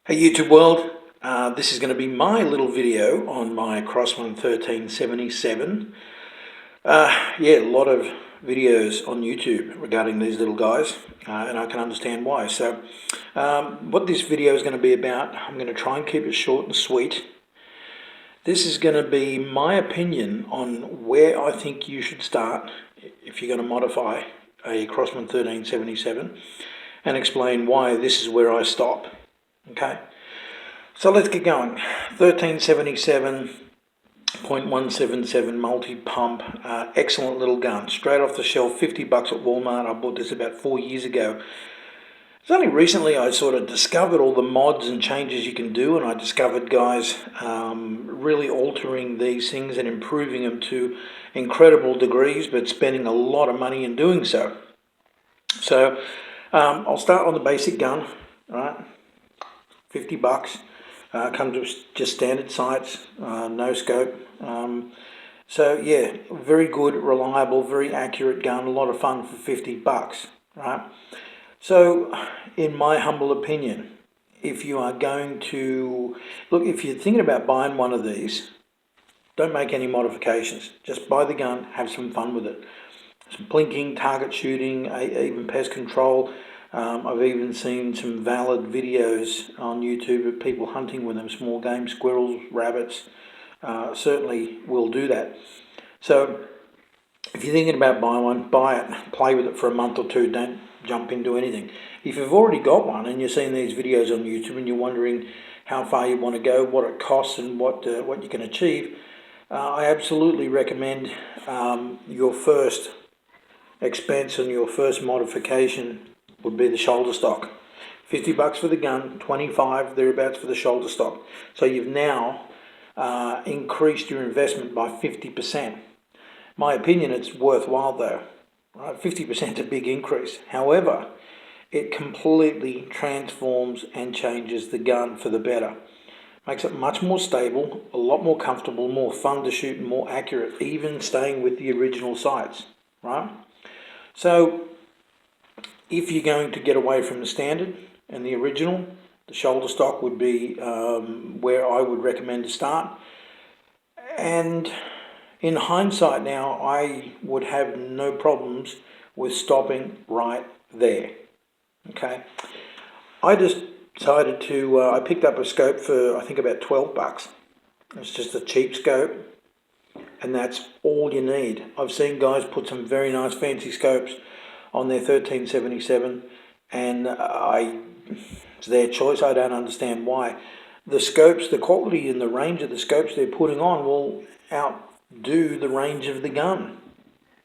Hey YouTube world, this is going to be my little video on my Crosman 1377. Yeah, a lot of videos on YouTube regarding these little guys, and I can understand why. So what this video is going to be about, I'm going to try and keep it short and sweet. This is going to be my opinion on where I think you should start if you're going to modify a Crosman 1377, and explain why this is where I stop. Okay. So let's get going. 1377.177 multi-pump, excellent little gun. Straight off the shelf, 50 bucks at Walmart. I bought this about 4 years ago. It's only recently I sort of discovered all the mods and changes you can do, and I discovered guys really altering these things and improving them to incredible degrees, but spending a lot of money in doing so. So I'll start on the basic gun, right? 50 bucks. Comes with just standard sights, no scope. So yeah, very good, reliable, very accurate gun. A lot of fun for 50 bucks, right? So, in my humble opinion, if you are going to look, if you're thinking about buying one of these, don't make any modifications. Just buy the gun, have some fun with it. Some blinking, target shooting, even pest control. I've even seen some valid videos on YouTube of people hunting with them, small game, squirrels, rabbits. Certainly will do that. So if you're thinking about buying one, buy it, play with it for a month or two, don't jump into anything. If you've already got one and you're seeing these videos on YouTube and you're wondering how far you want to go, what it costs and what you can achieve, I absolutely recommend your first expense and your first modification would be the shoulder stock. 50 bucks for the gun, 25 thereabouts for the shoulder stock. So you've now increased your investment by 50%. My opinion, it's worthwhile though. Right? 50% is a big increase. However, it completely transforms and changes the gun for the better. Makes it much more stable, a lot more comfortable, more fun to shoot and more accurate, even staying with the original sights, right? So if you're going to get away from the standard and the original, the shoulder stock would be where I would recommend to start. And in hindsight now, I would have no problems with stopping right there. Okay. I just decided to, I picked up a scope for I think about 12 bucks. It's just a cheap scope, and that's all you need. I've seen guys put some very nice fancy scopes on their 1377, and it's their choice. I don't understand why. The scopes, the quality and the range of the scopes they're putting on will outdo the range of the gun.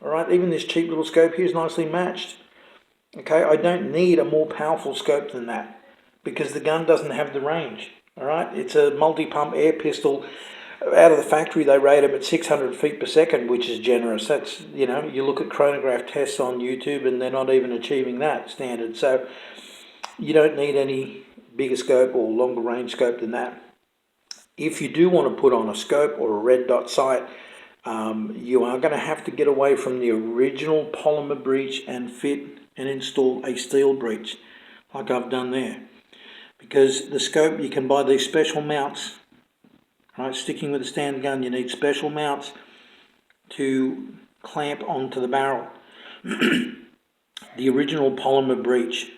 All right, even this cheap little scope here is nicely matched. Okay, I don't need a more powerful scope than that because the gun doesn't have the range. All right, it's a multi-pump air pistol. Out of the factory, they rate them at 600 feet per second, which is generous. That's, you know, you look at chronograph tests on YouTube and they're not even achieving that standard. So you don't need any bigger scope or longer range scope than that. If you do want to put on a scope or a red dot sight, you are going to have to get away from the original polymer breech and fit and install a steel breech like I've done there. Because the scope, you can buy these special mounts. Right, sticking with a standard gun, you need special mounts to clamp onto the barrel. The original polymer breech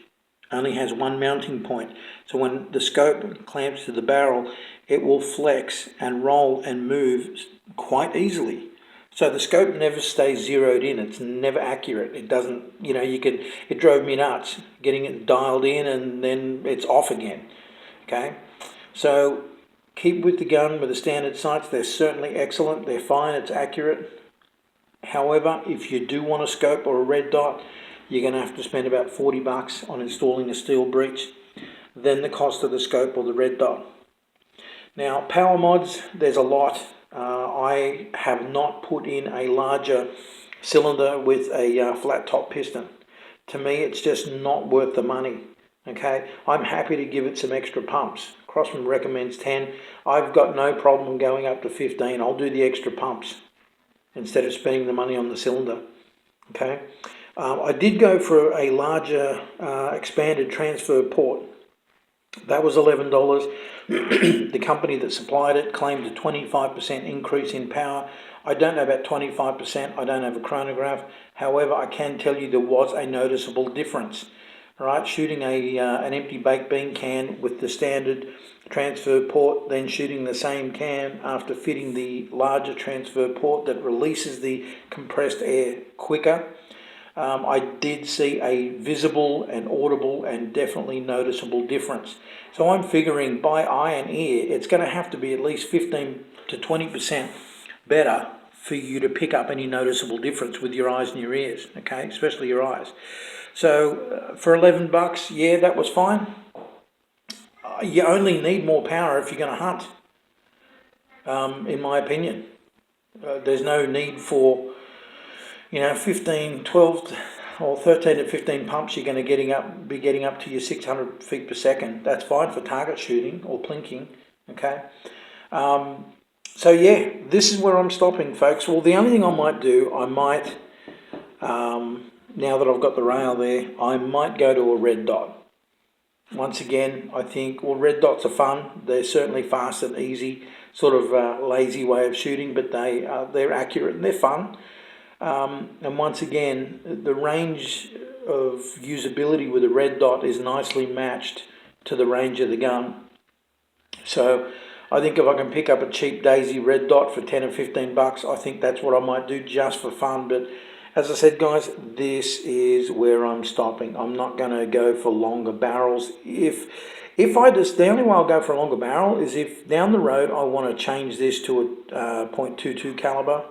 only has one mounting point, so when the scope clamps to the barrel, it will flex and roll and move quite easily. So the scope never stays zeroed in. It's never accurate. It doesn't, you know, it drove me nuts getting it dialed in and then it's off again. Okay, so keep with the gun with the standard sights. They're certainly excellent. They're fine. It's accurate. However, if you do want a scope or a red dot, you're going to have to spend about 40 bucks on installing a steel breech, then the cost of the scope or the red dot. Now, power mods, there's a lot. I have not put in a larger cylinder with a flat top piston. To me, it's just not worth the money. Okay, I'm happy to give it some extra pumps. Crosman recommends 10. I've got no problem going up to 15. I'll do the extra pumps instead of spending the money on the cylinder. Okay, I did go for a larger expanded transfer port. That was $11. The company that supplied it claimed a 25% increase in power. I don't know about 25%. I don't have a chronograph. However, I can tell you there was a noticeable difference. All right, shooting an empty baked bean can with the standard transfer port, then shooting the same can after fitting the larger transfer port that releases the compressed air quicker. I did see a visible and audible and definitely noticeable difference. So I'm figuring by eye and ear, it's going to have to be at least 15 to 20% better for you to pick up any noticeable difference with your eyes and your ears, okay, especially your eyes. So for $11, yeah, that was fine. You only need more power if you're going to hunt, in my opinion. There's no need for 15, 12, or 13 to 15 pumps. You're going to be getting up to your 600 feet per second. That's fine for target shooting or plinking. Okay. So yeah, this is where I'm stopping, folks. Well, the only thing I might do, now that I've got the rail there, I might go to a red dot. Once again, I think, well, red dots are fun. They're certainly fast and easy, sort of lazy way of shooting, but they're accurate and they're fun. And once again, the range of usability with a red dot is nicely matched to the range of the gun. So I think if I can pick up a cheap Daisy red dot for 10 or 15 bucks, I think that's what I might do just for fun. But as I said, guys, this is where I'm stopping. I'm not going to go for longer barrels. The only way I'll go for a longer barrel is if down the road I want to change this to a .22 caliber.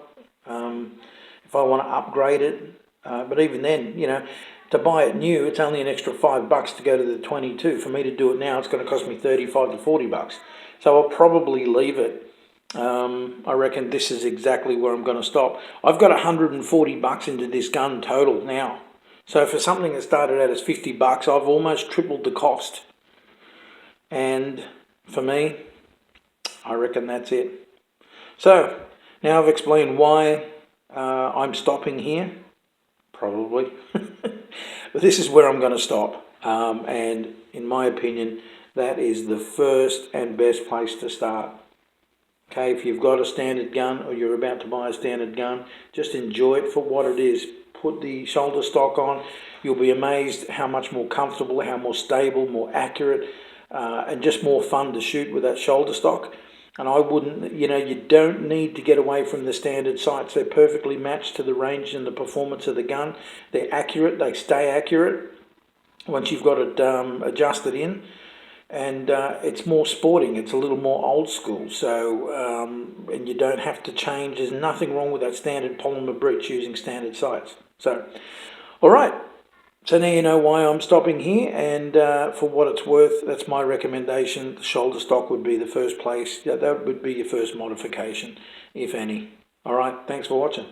If I want to upgrade it, but even then, to buy it new, it's only an extra $5 to go to the 22. For me to do it now, it's going to cost me 35 to 40 bucks. So I'll probably leave it. I reckon this is exactly where I'm going to stop. I've got 140 bucks into this gun total now. So for something that started out as 50 bucks, I've almost tripled the cost. And for me, I reckon that's it. So now I've explained why I'm stopping here, probably. But this is where I'm going to stop. And in my opinion, that is the first and best place to start. Okay, if you've got a standard gun or you're about to buy a standard gun, just enjoy it for what it is. Put the shoulder stock on. You'll be amazed how much more comfortable, how more stable, more accurate, and just more fun to shoot with that shoulder stock. And I wouldn't, you don't need to get away from the standard sights. They're perfectly matched to the range and the performance of the gun. They're accurate. They stay accurate once you've got it adjusted in. And it's more sporting. It's a little more old school. So, and you don't have to change. There's nothing wrong with that standard polymer breech using standard sights. So, all right. So now you know why I'm stopping here, and for what it's worth, that's my recommendation. The shoulder stock would be the first place. That would be your first modification, if any. All right, thanks for watching.